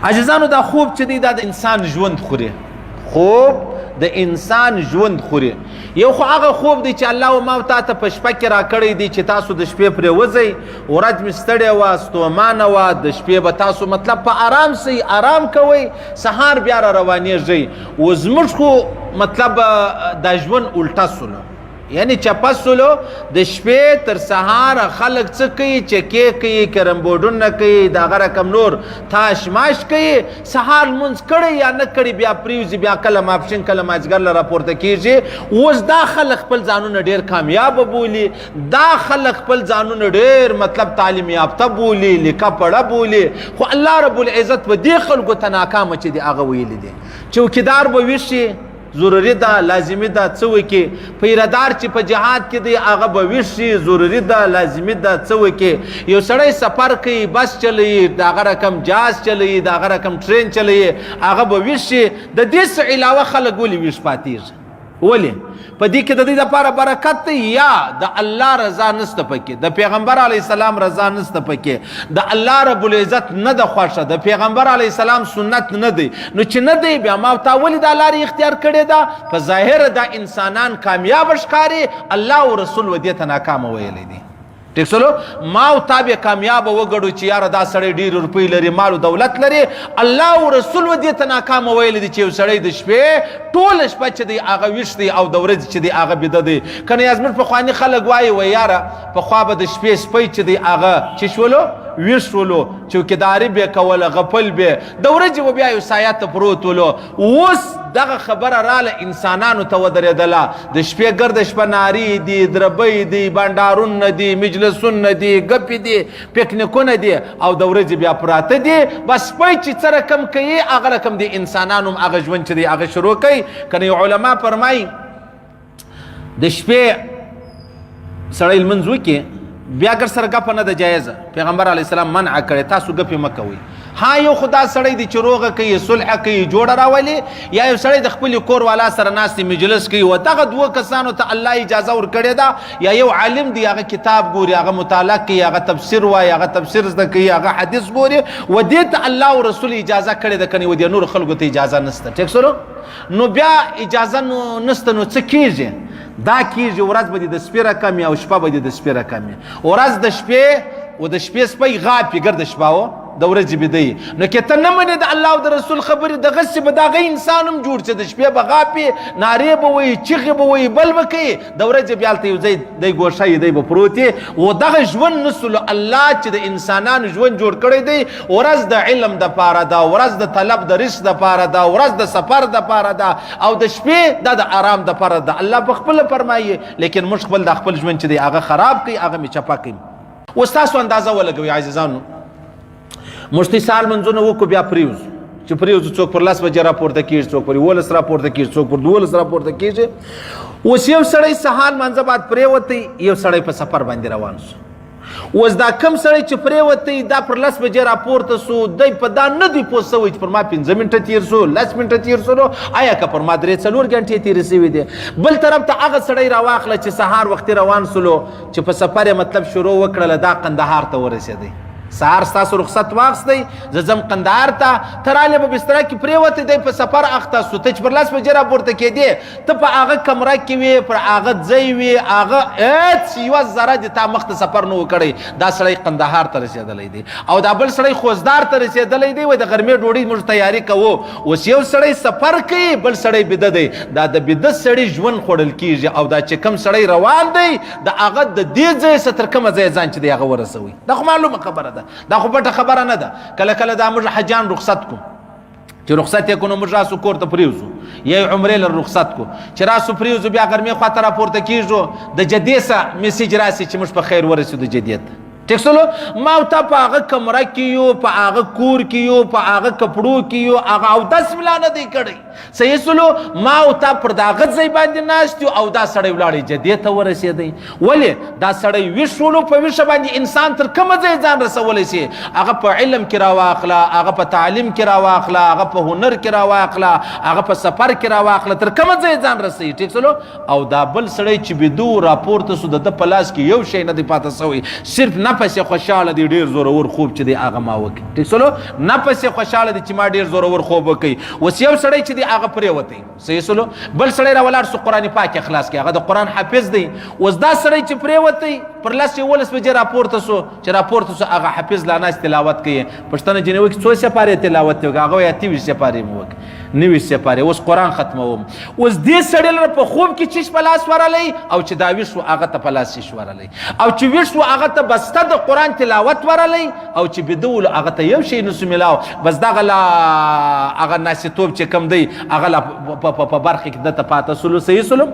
عزیزانو دا خوب چې دی دا د انسان ژوند خوري، خوب د انسان ژوند خوري. یو خو هغه خوب دی چې الله ما تا ته په شپه کې راکړی دی چې تاسو د شپې پرې وځئ، ورځ مې ستړې وه ستومانه وه، د شپې به تاسو مطلب په آرام سئ، آرام کوئ، سهار بیا را روانېږئ. و زموږ خو مطلب دا ژوند الټه سولو، یعنی چپه سولو. د شپې تر سهار خلک څه کوي؟ چکې کوي، کرم بورډونه کوي، د هغه رقم نور تاش ماش کوي. سهار لمونځ کړی یا نه کړی بیا پریوځي، بیا کله ماپښین کله مازدیګر له راپورته کېږي. اوس دا خلک خپل ځانونه ډېر کامیابه بولي، دا خلک خپل ځانونه ډېر مطلب تعلیم یافته بولي، لیکه پړه بولي. خو الله رب العزت به دې خلکو ته ناکامه چې دی هغه ویلی دی. چوکیدار به ویښ شي، ضروري ده، لازمي ده، څه وکړي. پیردار چې په جهاد کې دی هغه به ویښ شي، ضروري ده، لازمي ده، څه وکړي. یو سړی سفر کوي، بس چلوي، د هغه رقم جهاز چلوي، د هغه رقم ټرین چلوي، هغه به ویښ شي. د دې څه علاوه خلک ولې ویښ پاتېږي؟ ولې؟ په دې کې د دې لپاره برکت دی یا د الله رضا نسته پکې، د پیغمبر علیه السلام رضا نسته پکې، د الله رب العزت نه د خوښه، د پیغمبر علیه السلام سنت نه دی. نو چې نه دی بیا ما تا ولې دا لارې اختیار کړې ده؟ په ظاهر دا انسانان کامیاب ښکاري، الله او رسول و دې ته ناکامه ویلی دی. ٹھیک سلو ما او تابع کامیاب وګړو چې یاره دا سړی ډېر روپۍ لري، مال او دولت لري. الله او رسول و دې ته ناکامه ویلی دی چې یو سړی د شپې ټوله شپه چې دی هغه ویښ دی او د ورځې چې دی هغه بیده دی. که نه زموږ پخواني خلک وایي و یاره پخوا به د شپې سپی چې دی هغه چې شولو ویښ شولو، چوکیداري به کوله، غفل به، د ورځې به بیا یو سایه ته پروت ولو. اوس دغه خبره راله انسانانو ته ودرېدله. د شپې ګرده شپه نارې دي، دربۍ دي، بانډارونه دي، مجلسونه دي، ګپې دي، پکنیکونه دي، او د ورځې بیا پراته دي. بس سپی چې څه رقم کوي هغه رقم د انسانانو هم هغه ژوند چې دی هغه شروع کوي. که نه علما فرمایي د شپې سړی لمونځ وکړي بیا ګر سره ګپه نه ده جایزه، پیغمبر علیه السلام منع کړی، تاسو ګپې مه کوئ. ها یو خدا سړی دی چې روغه کوي، صلح کوي، جوړه راولي، یا یو سړی د خپل کور والا سره ناستې مجلس کوي، و دغه دوه کسانو ته الله اجازه ورکړې ده. یا یو عالم دی هغه کتاب ګوري، هغه مطالعه کوي، هغه تفسیر وایي، هغه تفسیر زده کوي، هغه حدیث ګوري، و دې ته الله او رسول اجازه کړې ده. کني و دې نور خلکو ته اجازه نشته. ټیک سره نو بیا اجازه نشته، نو څه کیږي؟ دا کیږي ورځ به د سپیره کمي او شپه به د سپیره کمي. ورځ د شپې و د شپې سپی غاپي ګرد شپه د ورځې بیدی. نو که ته نه منې د الله او د رسول خبرې دغسې به د هغه انسان هم جوړ چې د شپې به غاپي، نارې به وایي، چیغې به وایي، بل به کوي، د ورځې بیا هلته یو ځای دی ګوښه یې دی به پروت یې. و دغه ژوند نسلو الله چې د انسانانو ژوند جوړ کړی دی، ورځ د علم دپاره ده، ورځ د طلب د رزق دپاره ده، ورځ د سفر دپاره ده، او د شپې دا د آرام دپاره ده. الله په خپله فرمایي، لیکن موږ خپل د خپل ژوند چې دی هغه خراب کوي، هغه مې چپه کوي. اوس تاسو اندازه ولګوئ عزیزانو، موږ سهار منځونه وکړو بیا پریوځو، چې پریوځو څوک پر 10 بجې راپورته کېږي، څوک پر 11 راپورته کېږي، څوک پر 12 راپورته کېږي. اوس یو سړی سهار منځه بعد پرېوتی، یو سړی په سفر باندې روان سو. اوس دا کم سړی چې پرېوتی دا پر 10 بجې راپورته سو، دی په دا نه دی پوه سوی چې پر ما 15 منټه تېر سو، 10 منټه تېر سو، نو آیا که پر ما 3-4 غنټې تېرې سوي دي. بل طرف ته هغه سړی راواخله چې سهار وختي روان سولو، چې په سفر یې مطلب شروع وکړله، دا قندهار ته ورسېدی. سهار ستاسو رخصت واخیستی، زه ځم قندهار ته، ته رالې په بستره کې پرېوتی، دی په سفر اخته سو، ته چې پر 10 بجې راپورته کېدې، ته په هغه کمره کې وې، پر هغه ځای وې، هغه هېڅ یوه ذره د تا مخ ته سفر نه و کړی. دا سړی قندهار ته رسېدلی دی، او دا بل سړی خوزدار ته رسېدلی دی. وایي د غرمې ډوډۍ موږ تیاري کوو. اوس یو سړی سفر کوي، بل سړی بیده دی. دا د بیده سړي ژوند خوړل کېږي، او دا چې کوم سړی روان دی د هغه د دې ځای څخه تر کومه ځای ځان چې دی هغه ورسوي. دا خو معلومه خبره ده، دا خو پټه خبره نه ده. کله کله دا موږ حجان رخصت کو، چې رخصت یې کو نو موږ راسو کور ته پرېوځو، یا عمرې لر رخصت کو، چې راسو پرېوځو بیا غرمې خواته راپورته کېږو، د جدې څخه میسیج راسي چې موږ په خیر ورسېدو جدې ته. ٹھیک سلو ما او تا په هغه کمره کې یو، په هغه کور کې یو، په هغه کپړو کې یو، هغه اودس ملا نه دی کړی. صحیح سلو ما او تا پر د هغه ځای باندې ناست یو، او دا سړی ولاړی جدې ته ورسېدی. ولې دا سړی ویښ شولو، په ویښه باندې انسان تر کومه ځای ځان رسولی شي؟ هغه په علم کې راواخله، هغه په تعلیم کې راواخله، هغه په هنر کې راواخله، هغه په سفر کې راواخله، تر کومه ځای ځان رسوي. ٹھیک سلو او دا بل سړی چې بیدو راپورته سو، د په لاس کې یو شی نه دی پاته سوی، صرف نفس خوشاله دی ډیر زورور خوب چې دی هغه ما وکړي ټیک سلو نفس خوشاله دی چې ما ډیر زورور خوب وکړي اوس یو سړی چې دی هغه پرېوتی صحیح سلو بل سړی راولاړ سو قرآن پاک اخلاص کې هغه د قرآن حافظ دی اوس دا سړی چې پرېوتی پر لاس یې 11 بجې راپورته سو چې راپورته سو هغه حافظ لا ناس تلاوت کوي پښتنه جنې وکړي څو سپارې تلاوت کوي هغه یا 23 سپارې مو وکړي 90 سپارې اوس قرآن ختموم اوس دې سړی لره په خوب کې چیش په لاس ورلی او چې دا ویښ و هغه ته په لاس چیش ورلی او چې ویښ و هغه ته بسته د قرآن تلاوت ورلی او چې بیده ولو هغه ته یو شی نسو میلاو بس دغه لا هغه ناسیتوب چې کم دی هغه لا په برخې کې دته پاته سلو صحیح سلو